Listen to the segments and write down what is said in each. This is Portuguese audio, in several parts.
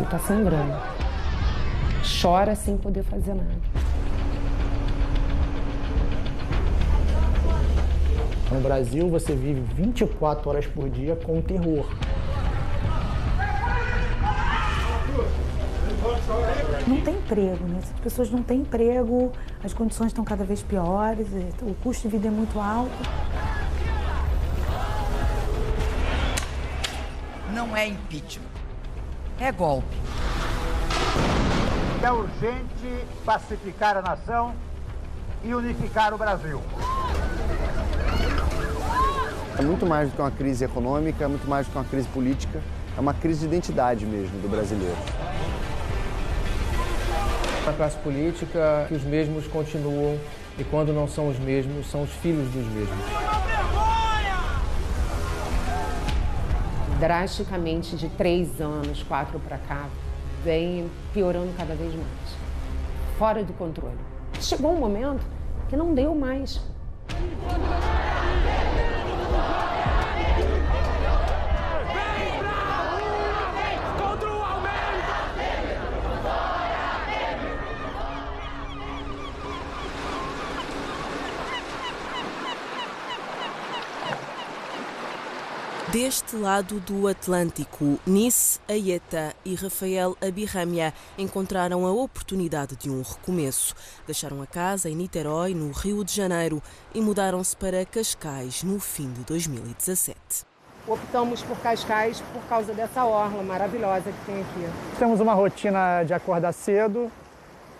tá sangrando. Chora sem poder fazer nada. No Brasil, você vive 24 horas por dia com terror. Não tem emprego, né? As pessoas não têm emprego, as condições estão cada vez piores, o custo de vida é muito alto. Não é impeachment, é golpe. É urgente pacificar a nação e unificar o Brasil. É muito mais do que uma crise econômica, é muito mais do que uma crise política, é uma crise de identidade mesmo do brasileiro. A classe política, que os mesmos continuam, e quando não são os mesmos, são os filhos dos mesmos. Drasticamente, de 3 anos, 4 para cá, vem piorando cada vez mais. Fora do controle. Chegou um momento que não deu mais. Deste lado do Atlântico, Nice Aieta e Rafael Abirramia encontraram a oportunidade de um recomeço. Deixaram a casa em Niterói, no Rio de Janeiro, e mudaram-se para Cascais no fim de 2017. Optamos por Cascais por causa dessa orla maravilhosa que tem aqui. Temos uma rotina de acordar cedo,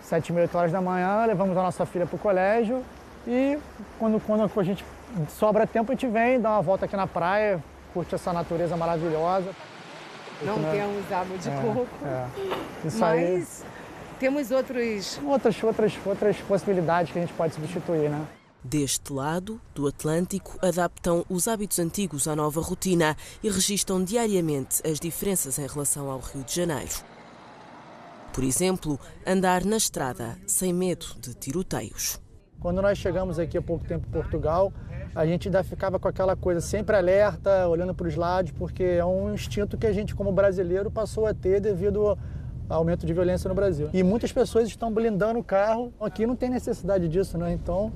7h30, 8 horas da manhã, levamos a nossa filha para o colégio e quando a gente sobra tempo, a gente vem, dá uma volta aqui na praia, curte essa natureza maravilhosa. Não temos água de coco, Isso mas aí, temos outras possibilidades que a gente pode substituir, né? Deste lado do Atlântico, adaptam os hábitos antigos à nova rotina e registram diariamente as diferenças em relação ao Rio de Janeiro. Por exemplo, andar na estrada sem medo de tiroteios. Quando nós chegamos aqui há pouco tempo em Portugal, a gente ainda ficava com aquela coisa sempre alerta, olhando para os lados, porque é um instinto que a gente, como brasileiro, passou a ter devido ao aumento de violência no Brasil. E muitas pessoas estão blindando o carro. Aqui não tem necessidade disso, né? Então,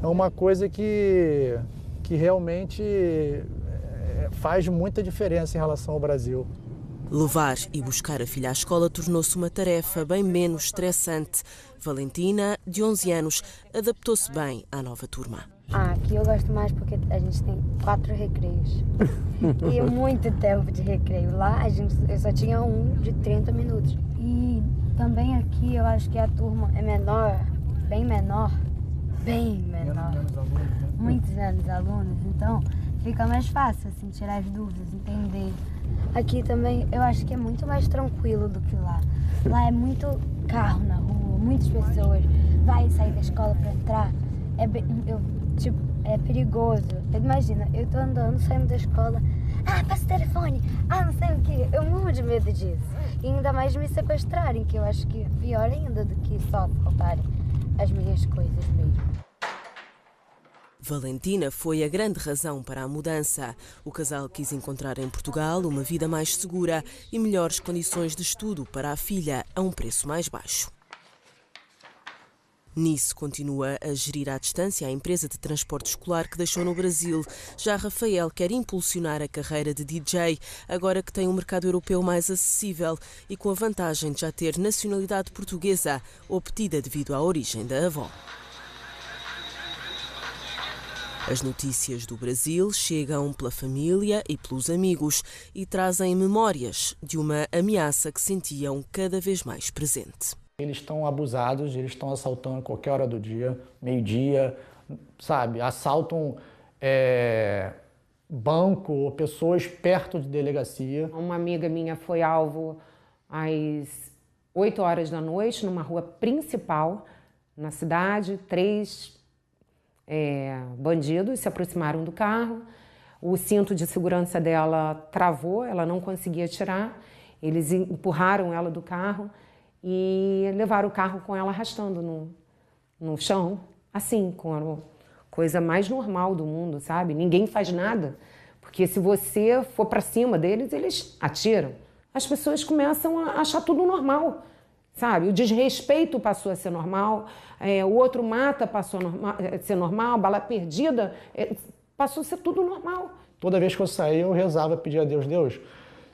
é uma coisa que realmente faz muita diferença em relação ao Brasil. Levar e buscar a filha à escola tornou-se uma tarefa bem menos estressante. Valentina, de 11 anos, adaptou-se bem à nova turma. Aqui eu gosto mais porque a gente tem 4 recreios e muito tempo de recreio. Lá eu só tinha um de 30 minutos. E também aqui eu acho que a turma é menor, bem menor. Muitos menos alunos, então fica mais fácil assim, tirar as dúvidas, entender. Aqui também eu acho que é muito mais tranquilo do que lá. Lá é muito carro na rua, muitas pessoas. Vai sair da escola para entrar, é perigoso. Imagina, eu tô andando, saindo da escola, passa o telefone, não sei o que. Eu morro de medo disso. E ainda mais de me sequestrarem, que eu acho que é pior ainda do que só faltarem as minhas coisas mesmo. Valentina foi a grande razão para a mudança. O casal quis encontrar em Portugal uma vida mais segura e melhores condições de estudo para a filha a um preço mais baixo. Nice continua a gerir à distância a empresa de transporte escolar que deixou no Brasil. Já Rafael quer impulsionar a carreira de DJ, agora que tem um mercado europeu mais acessível e com a vantagem de já ter nacionalidade portuguesa, obtida devido à origem da avó. As notícias do Brasil chegam pela família e pelos amigos e trazem memórias de uma ameaça que sentiam cada vez mais presente. Eles estão abusados, eles estão assaltando a qualquer hora do dia, meio-dia, sabe? Assaltam banco, pessoas perto de delegacia. Uma amiga minha foi alvo às 8 horas da noite, numa rua principal, na cidade. 3 bandidos se aproximaram do carro. O cinto de segurança dela travou, ela não conseguia tirar. Eles empurraram ela do carro e levaram o carro com ela arrastando no chão, assim, com a coisa mais normal do mundo, sabe? Ninguém faz nada, porque se você for para cima deles, eles atiram. as pessoas começam a achar tudo normal, sabe? O desrespeito passou a ser normal, o outro mata passou a ser normal, bala perdida passou a ser tudo normal. Toda vez que eu saía, eu rezava, pedia a Deus, Deus,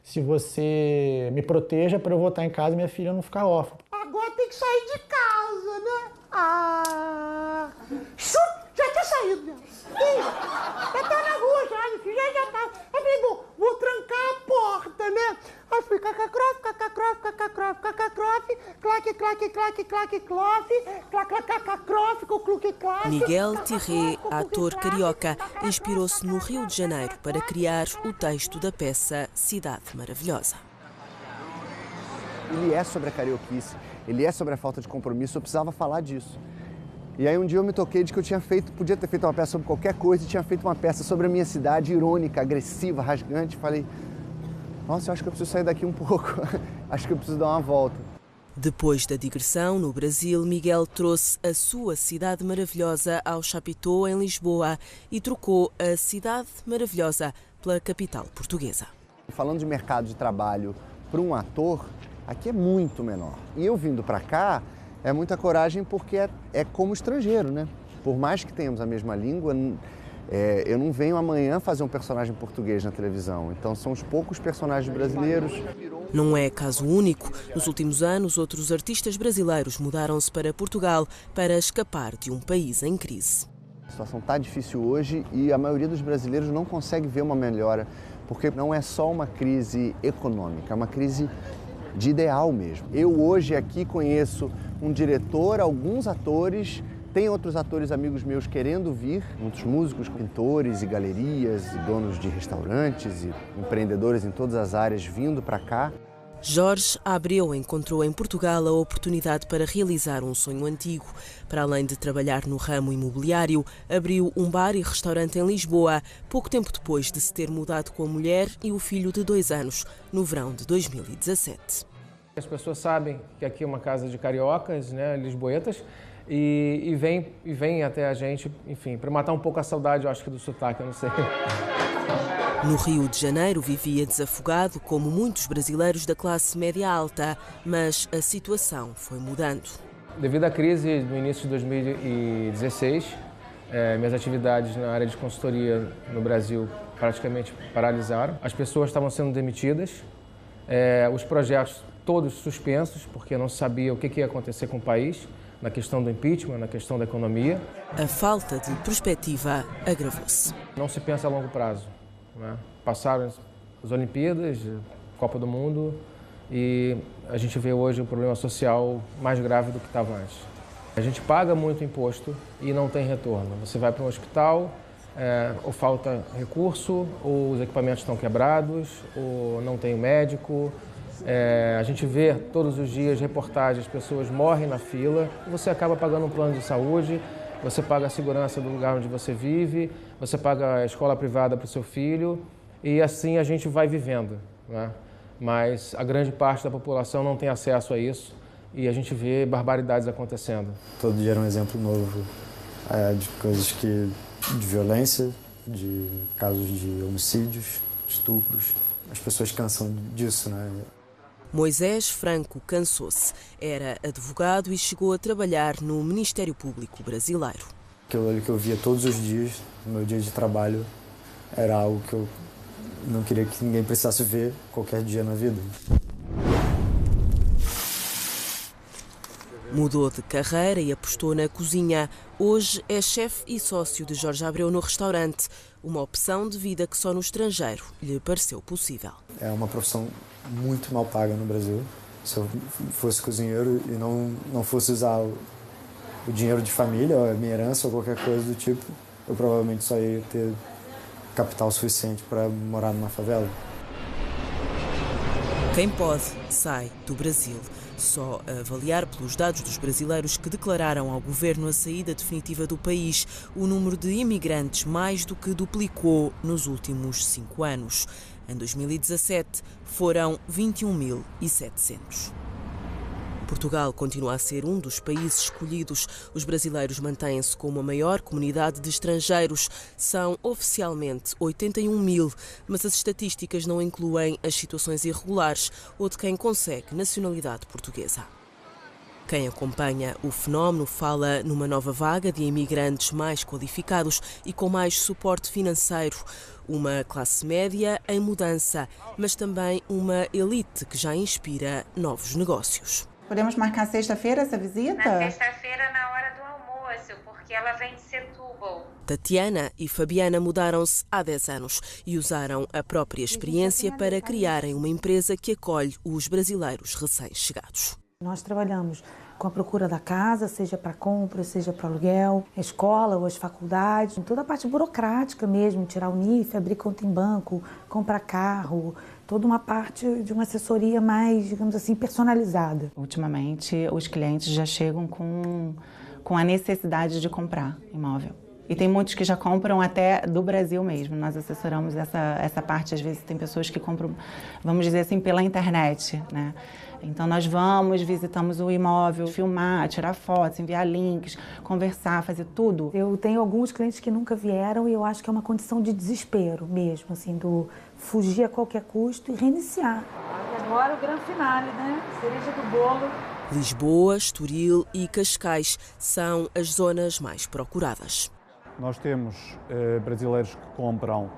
se você me proteja para eu voltar em casa e minha filha não ficar órfã. Agora tem que sair de casa, né? Ah! Já tinha saído, né? Já tá na rua, já, filho, já tá. Eu falei, bom, vou trancar a porta, né? Aí fui cacacrof, claque, claque, claque, claque, clof, cacacrof, cluque, claque. Miguel Thierry, ator carioca, inspirou-se no Rio de Janeiro para criar o texto da peça Cidade Maravilhosa. Ele é sobre a carioquice, ele é sobre a falta de compromisso, eu precisava falar disso. E aí um dia eu me toquei de que podia ter feito uma peça sobre qualquer coisa e tinha feito uma peça sobre a minha cidade, irônica, agressiva, rasgante. Falei, nossa, eu acho que eu preciso sair daqui um pouco, acho que eu preciso dar uma volta. Depois da digressão no Brasil, Miguel trouxe a sua Cidade Maravilhosa ao Chapitão, em Lisboa, e trocou a Cidade Maravilhosa pela capital portuguesa. Falando de mercado de trabalho para um ator, aqui é muito menor. E eu vindo para cá, é muita coragem porque é como estrangeiro, né? Por mais que tenhamos a mesma língua, eu não venho amanhã fazer um personagem português na televisão. Então são os poucos personagens brasileiros. Não é caso único. Nos últimos anos, outros artistas brasileiros mudaram-se para Portugal para escapar de um país em crise. A situação está difícil hoje e a maioria dos brasileiros não consegue ver uma melhora, porque não é só uma crise econômica, é uma crise de ideal mesmo. Eu hoje aqui conheço um diretor, alguns atores, tem outros atores amigos meus querendo vir, muitos músicos, pintores e galerias, e donos de restaurantes e empreendedores em todas as áreas vindo para cá. Jorge Abreu encontrou em Portugal a oportunidade para realizar um sonho antigo. Para além de trabalhar no ramo imobiliário, abriu um bar e restaurante em Lisboa, pouco tempo depois de se ter mudado com a mulher e o filho de 2 anos, no verão de 2017. As pessoas sabem que aqui é uma casa de cariocas, né, lisboetas, e vem até a gente, enfim, para matar um pouco a saudade, eu acho que do sotaque, eu não sei. No Rio de Janeiro vivia desafogado, como muitos brasileiros da classe média alta, mas a situação foi mudando. Devido à crise no início de 2016, minhas atividades na área de consultoria no Brasil praticamente paralisaram. As pessoas estavam sendo demitidas, os projetos todos suspensos, porque não se sabia o que ia acontecer com o país, na questão do impeachment, na questão da economia. A falta de perspectiva agravou-se. Não se pensa a longo prazo. Né? Passaram as Olimpíadas, a Copa do Mundo, e a gente vê hoje um problema social mais grave do que estava antes. A gente paga muito imposto e não tem retorno. Você vai para um hospital, ou falta recurso, ou os equipamentos estão quebrados, ou não tem médico. A gente vê todos os dias reportagens, pessoas morrem na fila, você acaba pagando um plano de saúde, você paga a segurança do lugar onde você vive, você paga a escola privada para o seu filho e assim a gente vai vivendo, né? Mas a grande parte da população não tem acesso a isso e a gente vê barbaridades acontecendo. Todo dia era um exemplo novo de coisas de violência, de casos de homicídios, estupros. As pessoas cansam disso, né? Moisés Franco cansou-se. Era advogado e chegou a trabalhar no Ministério Público brasileiro. Aquilo ali que eu via todos os dias, no meu dia de trabalho, era algo que eu não queria que ninguém precisasse ver qualquer dia na vida. Mudou de carreira e apostou na cozinha. Hoje é chefe e sócio de Jorge Abreu no restaurante. Uma opção de vida que só no estrangeiro lhe pareceu possível. É uma profissão muito mal paga no Brasil. Se eu fosse cozinheiro e não fosse usar o dinheiro de família, ou a minha herança ou qualquer coisa do tipo, eu provavelmente só ia ter capital suficiente para morar numa favela. Quem pode, sai do Brasil. Só a avaliar pelos dados dos brasileiros que declararam ao governo a saída definitiva do país, o número de imigrantes mais do que duplicou nos últimos 5 anos. Em 2017, foram 21.700. Portugal continua a ser um dos países escolhidos. Os brasileiros mantêm-se como a maior comunidade de estrangeiros. São oficialmente 81 mil, mas as estatísticas não incluem as situações irregulares ou de quem consegue nacionalidade portuguesa. Quem acompanha o fenómeno fala numa nova vaga de imigrantes mais qualificados e com mais suporte financeiro. Uma classe média em mudança, mas também uma elite que já inspira novos negócios. Podemos marcar sexta-feira essa visita? Na sexta-feira, na hora do almoço, porque ela vem de Setúbal. Tatiana e Fabiana mudaram-se há 10 anos e usaram a própria experiência para criarem uma empresa que acolhe os brasileiros recém-chegados. Nós trabalhamos com a procura da casa, seja para compra, seja para aluguel, a escola ou as faculdades, toda a parte burocrática mesmo, tirar o NIF, abrir conta em banco, comprar carro, toda uma parte de uma assessoria mais, digamos assim, personalizada. Ultimamente, os clientes já chegam com a necessidade de comprar imóvel. E tem muitos que já compram até do Brasil mesmo. Nós assessoramos essa parte, às vezes tem pessoas que compram, vamos dizer assim, pela internet, né? Então nós vamos, visitamos o imóvel, filmar, tirar fotos, enviar links, conversar, fazer tudo. Eu tenho alguns clientes que nunca vieram e eu acho que é uma condição de desespero mesmo, assim, do fugir a qualquer custo e reiniciar. E agora o grande finale, né? Cereja do bolo. Lisboa, Estoril e Cascais são as zonas mais procuradas. Nós temos brasileiros que compram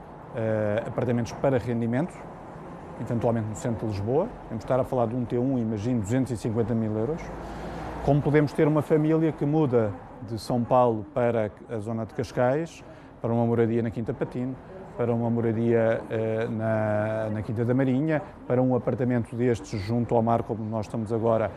apartamentos para rendimento, eventualmente no centro de Lisboa. Vamos estar a falar de um T1, imagino, 250 mil euros. Como podemos ter uma família que muda de São Paulo para a zona de Cascais, para uma moradia na Quinta Patino, para uma moradia na Quinta da Marinha, para um apartamento destes junto ao mar, como nós estamos agora,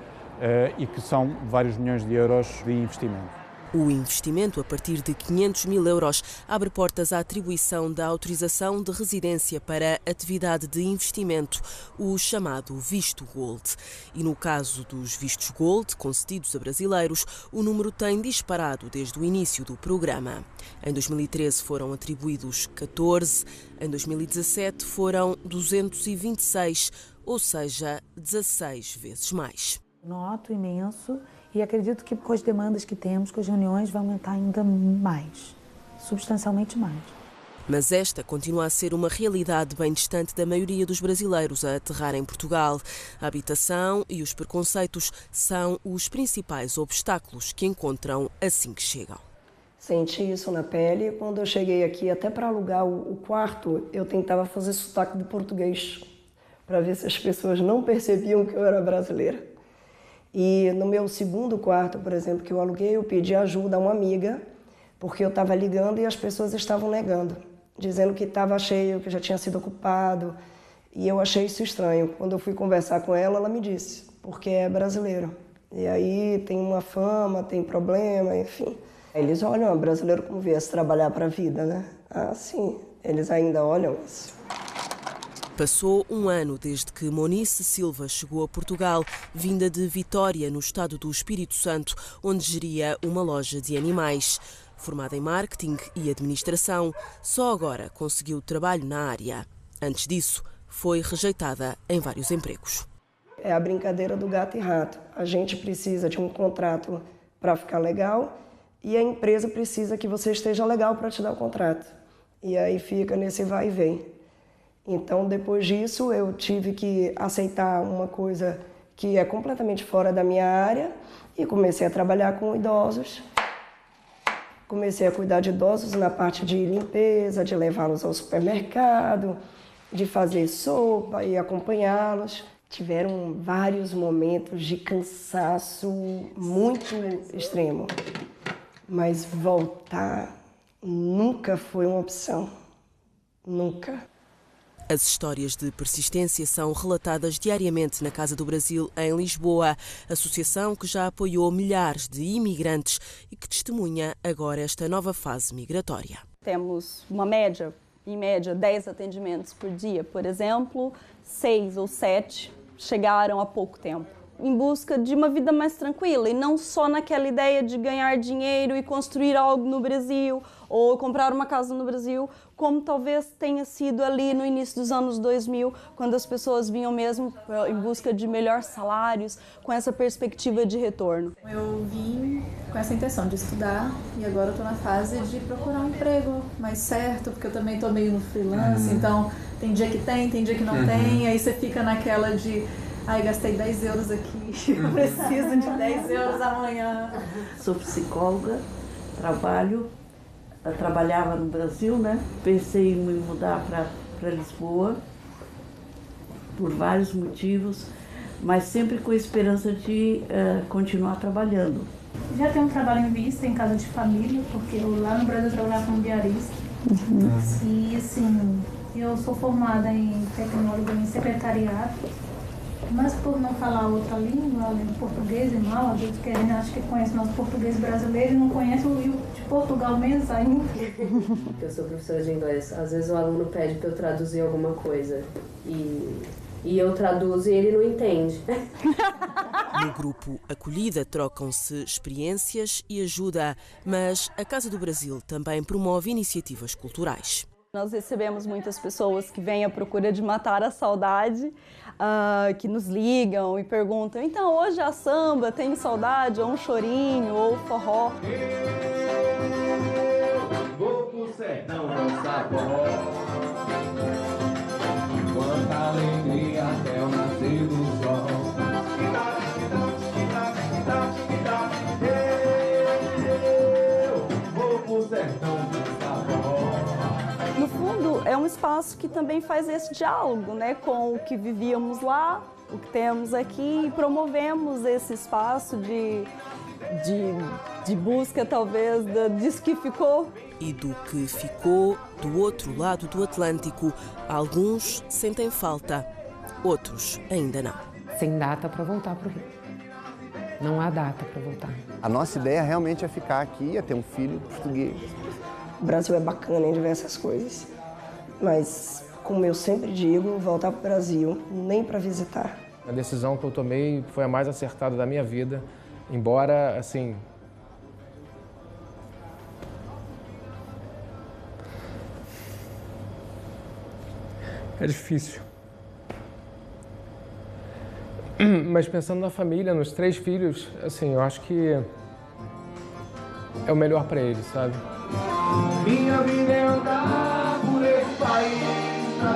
e que são vários milhões de euros de investimento. O investimento, a partir de 500 mil euros, abre portas à atribuição da autorização de residência para atividade de investimento, o chamado Visto Gold. E no caso dos vistos Gold, concedidos a brasileiros, o número tem disparado desde o início do programa. Em 2013 foram atribuídos 14, em 2017 foram 226, ou seja, 16 vezes mais. Noto imenso. E acredito que com as demandas que temos, com as reuniões, vai aumentar ainda mais, substancialmente mais. Mas esta continua a ser uma realidade bem distante da maioria dos brasileiros a aterrar em Portugal. A habitação e os preconceitos são os principais obstáculos que encontram assim que chegam. Senti isso na pele. Quando eu cheguei aqui, até para alugar o quarto, eu tentava fazer sotaque de português, para ver se as pessoas não percebiam que eu era brasileira. E no meu segundo quarto, por exemplo, que eu aluguei, eu pedi ajuda a uma amiga, porque eu estava ligando e as pessoas estavam negando, dizendo que estava cheio, que já tinha sido ocupado. E eu achei isso estranho. Quando eu fui conversar com ela, ela me disse, porque é brasileiro. E aí tem uma fama, tem problema, enfim. Eles olham o brasileiro como viesse trabalhar para a vida, né? Ah, sim, eles ainda olham isso. Passou um ano desde que Monice Silva chegou a Portugal, vinda de Vitória, no estado do Espírito Santo, onde geria uma loja de animais. Formada em marketing e administração, só agora conseguiu trabalho na área. Antes disso, foi rejeitada em vários empregos. É a brincadeira do gato e rato. A gente precisa de um contrato para ficar legal e a empresa precisa que você esteja legal para te dar o contrato. E aí fica nesse vai e vem. Então, depois disso, eu tive que aceitar uma coisa que é completamente fora da minha área e comecei a trabalhar com idosos. Comecei a cuidar de idosos na parte de limpeza, de levá-los ao supermercado, de fazer sopa e acompanhá-los. Tiveram vários momentos de cansaço muito extremo, mas voltar nunca foi uma opção, nunca. As histórias de persistência são relatadas diariamente na Casa do Brasil, em Lisboa, associação que já apoiou milhares de imigrantes e que testemunha agora esta nova fase migratória. Temos uma média, em média, 10 atendimentos por dia, por exemplo, 6 ou 7 chegaram há pouco tempo. em busca de uma vida mais tranquila e não só naquela ideia de ganhar dinheiro e construir algo no Brasil ou comprar uma casa no Brasil, como talvez tenha sido ali no início dos anos 2000, quando as pessoas vinham mesmo em busca de melhores salários, com essa perspectiva de retorno. Eu vim com essa intenção de estudar e agora eu estou na fase de procurar um emprego mais certo, porque eu também estou meio no freelance, então tem dia que tem dia que não tem, aí você fica naquela de ai, gastei 10 euros aqui, eu preciso de 10 euros amanhã. Sou psicóloga, trabalhava no Brasil, né? Pensei em me mudar para Lisboa, por vários motivos, mas sempre com a esperança de continuar trabalhando. Já tenho um trabalho em vista, em casa de família, porque lá no Brasil eu trabalhava como diarista. E assim, eu sou formada em tecnóloga em secretariado. Mas por não falar outra língua, além do português e mal, às vezes que a gente acha que conhece o nosso português brasileiro e não conhece o de Portugal menos ainda. Eu sou professora de inglês. Às vezes o aluno pede para eu traduzir alguma coisa e eu traduzo e ele não entende. No grupo Acolhida trocam-se experiências e ajuda, mas a Casa do Brasil também promove iniciativas culturais. Nós recebemos muitas pessoas que vêm à procura de matar a saudade, que nos ligam e perguntam, então hoje a samba, tem saudade, ou um chorinho, ou forró. Eu vou pro sertão dançar forró, quanta alegria até o nascer do sol. Eu vou pro sertão dançar forró. No fundo, é um espaço que também faz esse diálogo, né, com o que vivíamos lá, o que temos aqui, e promovemos esse espaço de busca, talvez, disso que ficou. E do que ficou do outro lado do Atlântico, alguns sentem falta, outros ainda não. Sem data para voltar para o Rio. Não há data para voltar. A nossa ideia realmente é ficar aqui, é ter um filho português. O Brasil é bacana em diversas coisas, mas, como eu sempre digo, voltar para o Brasil nem para visitar. A decisão que eu tomei foi a mais acertada da minha vida, embora, assim, é difícil. Mas pensando na família, nos 3 filhos, assim, eu acho que é o melhor para eles, sabe? Minha vida é andar por esse país, na